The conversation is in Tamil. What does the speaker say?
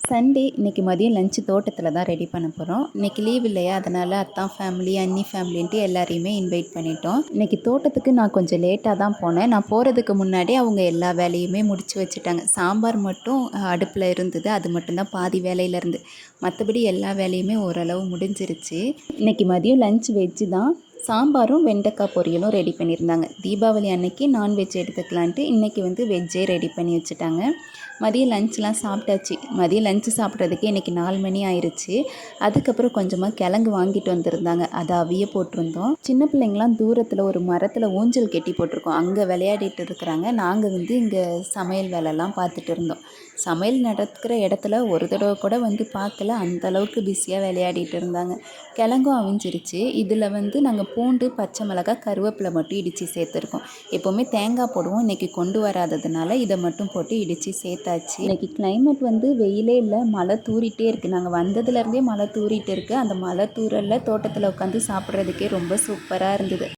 சண்டே இன்றைக்கி மதியம் லஞ்சு தோட்டத்தில் தான் ரெடி பண்ண போகிறோம். இன்றைக்கி லீவ் இல்லையா, அதனால் அத்தான் ஃபேமிலி அண்ணி ஃபேமிலின்ட்டு எல்லாரையுமே இன்வைட் பண்ணிட்டோம். இன்றைக்கி தோட்டத்துக்கு நான் கொஞ்சம் லேட்டாக தான் போனேன். நான் போகிறதுக்கு முன்னாடி அவங்க எல்லா வேலையுமே முடித்து வச்சுட்டாங்க. சாம்பார் மட்டும் அடுப்பில் இருந்தது, அது மட்டும்தான் பாதி வேலையில் இருந்து. மற்றபடி எல்லா வேலையுமே ஓரளவு முடிஞ்சிருச்சு. இன்றைக்கி மதியம் லஞ்ச் வெஜ்ஜு தான். சாம்பாரும் வெண்டைக்காய் பொரியலும் ரெடி பண்ணியிருந்தாங்க. தீபாவளி அன்னைக்கு நான்வெஜ் எடுத்துக்கலான்ட்டு இன்றைக்கி வெஜ்ஜே ரெடி பண்ணி வச்சுட்டாங்க. மதியம் லஞ்ச்லாம் சாப்பிட்டாச்சு. மதியம் லஞ்சு சாப்பிட்றதுக்கே இன்றைக்கி 4 மணி ஆயிடுச்சு. அதுக்கப்புறம் கொஞ்சமாக கிழங்கு வாங்கிட்டு வந்திருந்தாங்க, அதை அவிய போட்டிருந்தோம். சின்ன பிள்ளைங்களாம் தூரத்தில் ஒரு மரத்தில் ஊஞ்சல் கட்டி போட்டிருக்கோம், அங்கே விளையாடிட்டு இருக்கிறாங்க. நாங்கள் இங்கே சமையல் வேலைலாம் பார்த்துட்டு இருந்தோம். சமையல் நடக்கிற இடத்துல ஒரு தடவை கூட பார்க்கல, அந்தளவுக்கு பிஸியாக விளையாடிட்டு இருந்தாங்க. கிழங்கும் அவிஞ்சிருச்சு. இதில் நாங்கள் பூண்டு, பச்சை மிளகாய், கருவேப்பிலை மட்டும் இடித்து சேர்த்துருக்கோம். எப்போவுமே தேங்காய் போடுவோம், இன்றைக்கி கொண்டு வராததுனால இதை மட்டும் போட்டு இடித்து சேர்த்தாச்சு. இன்றைக்கி கிளைமேட் வெயிலே இல்லை, மழை தூறிட்டே இருக்குது. நாங்கள் வந்ததுலேருந்தே மழை தூறிட்டு இருக்குது. அந்த மழை தூறலில் தோட்டத்தில் உட்காந்து சாப்பிட்றதுக்கே ரொம்ப சூப்பராக இருந்தது.